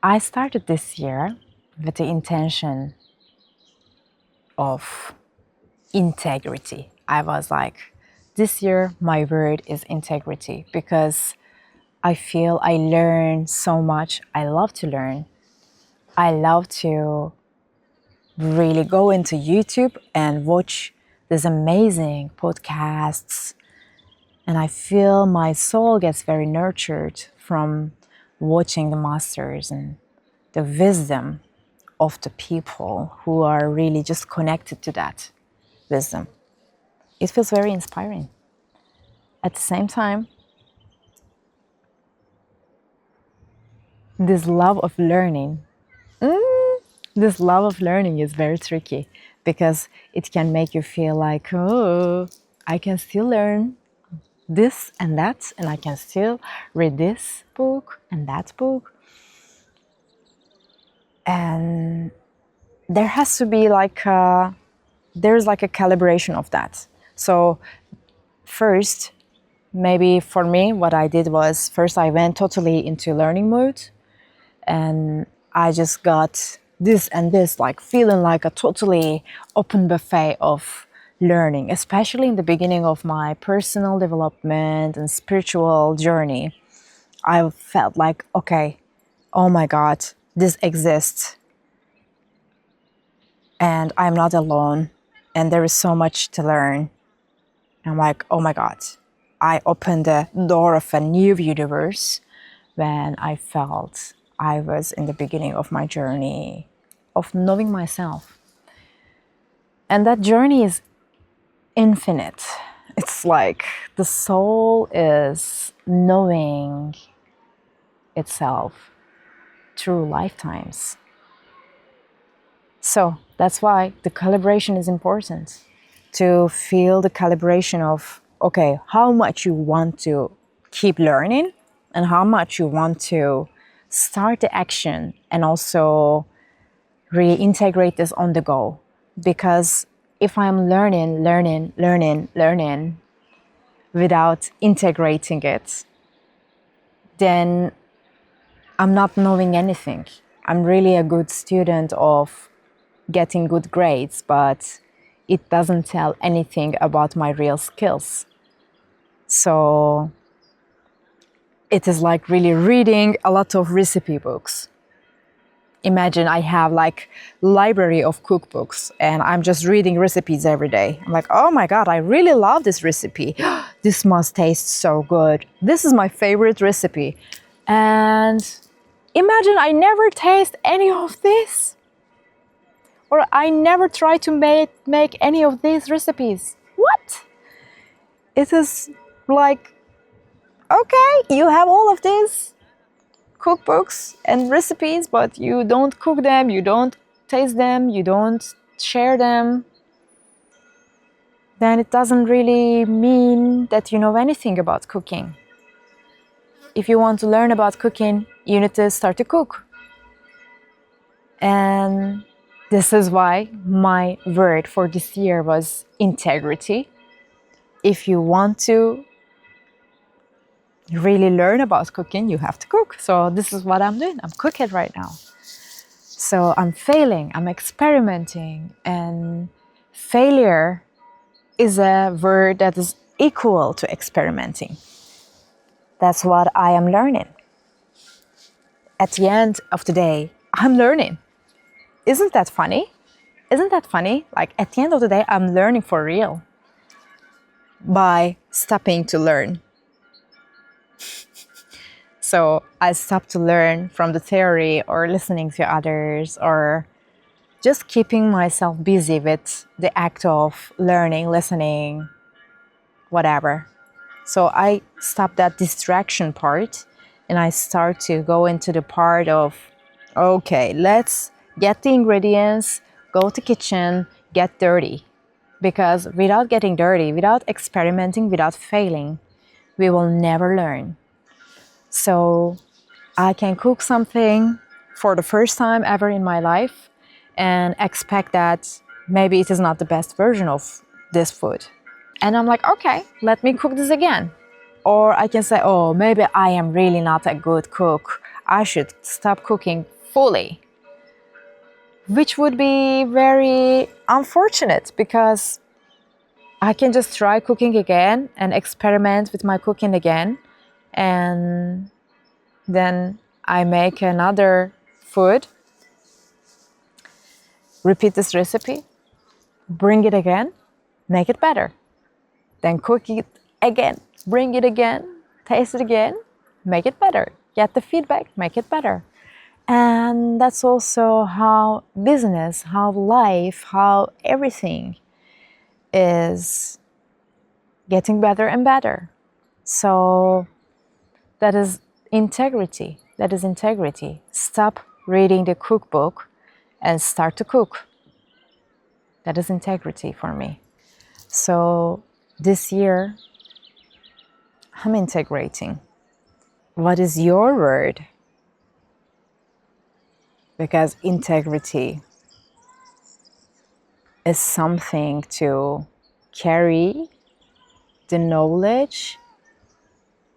I started this year with the intention of integrity. I was like, this year my word is integrity, because I feel I learn so much. I love to learn. I love to really go into YouTube and watch these amazing podcasts. And I feel my soul gets very nurtured from watching the masters and the wisdom of the people who are really just connected to that wisdom. It feels very inspiring. At the same time, this love of learning, this love of learning is very tricky, because it can make you feel like, oh, I can still learn this and that, and I can still read this book and that book. And there has to be there's like a calibration of that. So first, maybe for me, what I did was, first I went totally into learning mode, and I just got this and this, like feeling like a totally open buffet of learning, especially in the beginning of my personal development and spiritual journey. I felt like, okay, oh my God, this exists, and I'm not alone, and there is so much to learn. I'm like, oh my God, I opened the door of a new universe when I felt I was in the beginning of my journey of knowing myself. And that journey is infinite. It's like the soul is knowing itself through lifetimes. So that's why the calibration is important, to feel the calibration of, okay, how much you want to keep learning and how much you want to start the action and also reintegrate this on the go. Because if I'm learning without integrating it, then I'm not knowing anything. I'm really a good student of getting good grades, but it doesn't tell anything about my real skills. So it is like really reading a lot of recipe books. Imagine I have like library of cookbooks and I'm just reading recipes every day. I'm like, oh my God, I really love this recipe. This must taste so good. This is my favorite recipe. And imagine I never taste any of this. Or I never try to make any of these recipes. What? It is like, okay, you have all of these cookbooks and recipes, but you don't cook them, you don't taste them, you don't share them. Then it doesn't really mean that you know anything about cooking. If you want to learn about cooking, you need to start to cook. And this is why my word for this year was integrity. If you want to really learn about cooking, you have to cook. So this is what I'm doing. I'm cooking right now. So I'm failing, I'm experimenting, and failure is a word that is equal to experimenting. That's what I am learning. At the end of the day, I'm learning. Isn't that funny? Isn't that funny? Like at the end of the day, I'm learning for real by stopping to learn. So I stopped to learn from the theory or listening to others or just keeping myself busy with the act of learning, listening, whatever. So I stopped that distraction part and I start to go into the part of, okay, let's get the ingredients, go to kitchen, get dirty. Because without getting dirty, without experimenting, without failing, we will never learn. So I can cook something for the first time ever in my life and expect that maybe it is not the best version of this food. And I'm like, okay, let me cook this again. Or I can say, oh, maybe I am really not a good cook. I should stop cooking fully, which would be very unfortunate because I can just try cooking again and experiment with my cooking again, and then I make another food, repeat this recipe, bring it again, make it better, then cook it again, bring it again, taste it again, make it better, get the feedback, make it better. And that's also how business, how life, how everything is getting better and better. So that is integrity. That is integrity. Stop reading the cookbook and start to cook. That is integrity for me. So this year, I'm integrating. What is your word? Because integrity is something to carry the knowledge,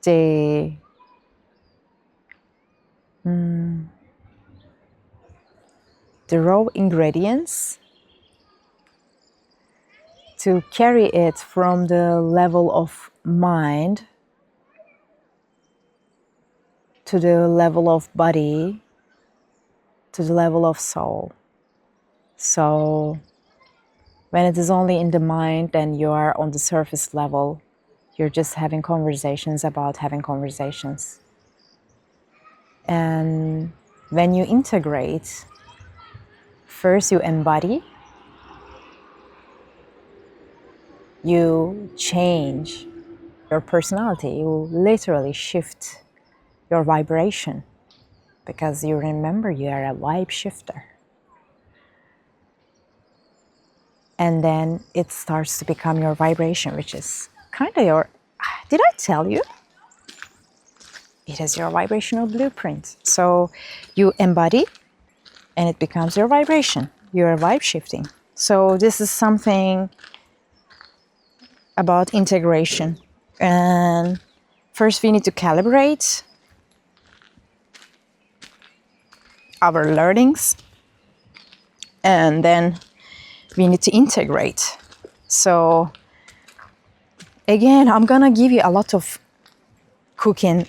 the raw ingredients, to carry it from the level of mind to the level of body to the level of soul. So when it is only in the mind, then you are on the surface level. You're just having conversations about having conversations. And when you integrate, first you embody, you change your personality, you literally shift your vibration, because you remember you are a vibe shifter. And then it starts to become your vibration, which is kind of your, did I tell you? It is your vibrational blueprint. So you embody and it becomes your vibration. You're vibe shifting. So this is something about integration. And first we need to calibrate our learnings, and then we need to integrate. So again, I'm gonna give you a lot of cooking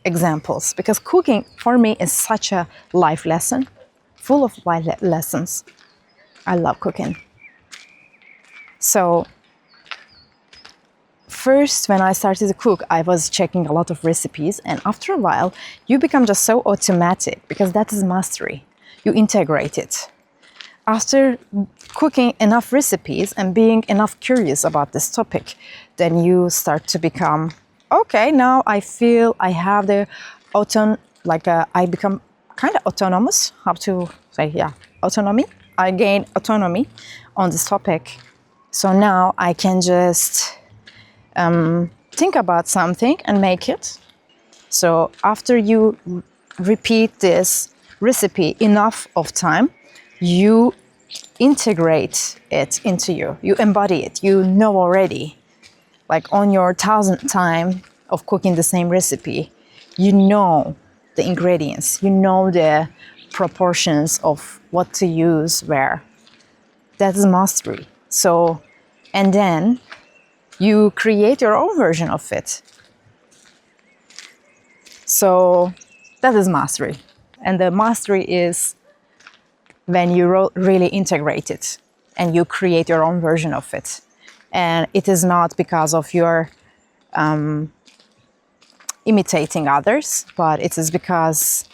examples, because cooking for me is such a life lesson, full of life lessons. I love cooking. So first, when I started to cook, I was checking a lot of recipes, and after a while, you become just so automatic, because that is mastery. You integrate it. After cooking enough recipes and being enough curious about this topic, then you start to become, okay, now I feel I have the I become kind of autonomous, how to say, autonomy. I gain autonomy on this topic. So now I can just think about something and make it. So after you repeat this recipe enough of time, you integrate it into you. You embody it. You know already. Like on your 1000th time of cooking the same recipe, you know the ingredients. You know the proportions of what to use where. That is mastery. So, and then you create your own version of it. So that is mastery. And the mastery is when you really integrate it and you create your own version of it. And it is not because of your imitating others, but it is because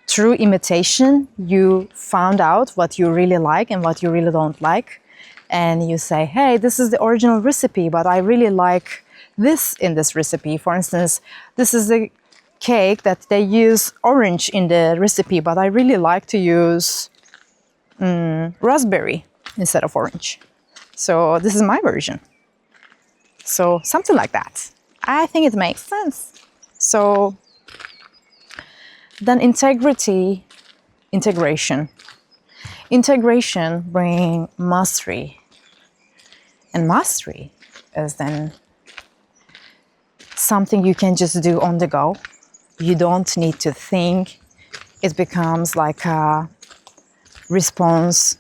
through imitation, you found out what you really like and what you really don't like. And you say, hey, this is the original recipe, but I really like this in this recipe. For instance, this is the cake that they use orange in the recipe, but I really like to use raspberry instead of orange. So this is my version. So something like that. I think it makes sense. So then integration. Integration brings mastery. And mastery is then something you can just do on the go. You don't need to think it becomes like a response.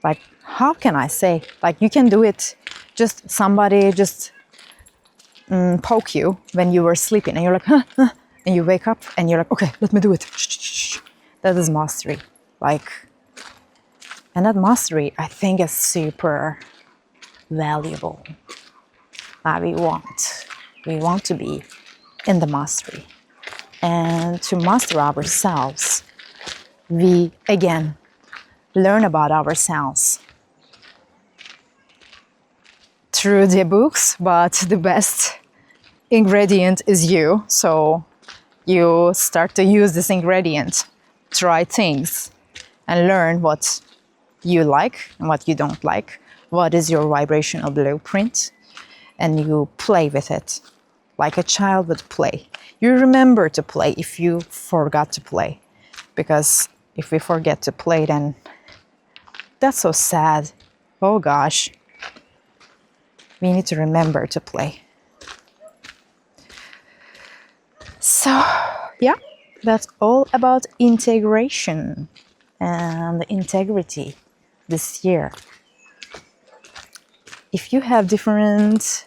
Like, how can I say? Like, you can do it. Just somebody just poke you when you were sleeping, and you're like, huh, huh, and you wake up, and you're like, okay, let me do it. That is mastery. Like, and that mastery, I think, is super valuable. We want to be in the mastery, and to master ourselves, we again learn about ourselves through the books, but the best ingredient is you. So you start to use this ingredient, try things, and learn what you like and what you don't like, what is your vibrational blueprint, and you play with it like a child would play. You remember to play if you forgot to play, because if we forget to play, then that's so sad. Oh gosh. We need to remember to play. So, yeah, that's all about integration and integrity this year. If you have different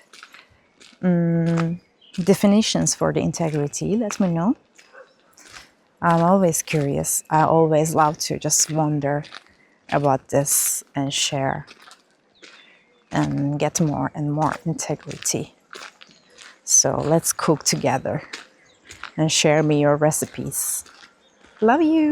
definitions for the integrity, let me know. I'm always curious. I always love to just wonder about this and share and get more and more integrity. So let's cook together and share me your recipes. Love you.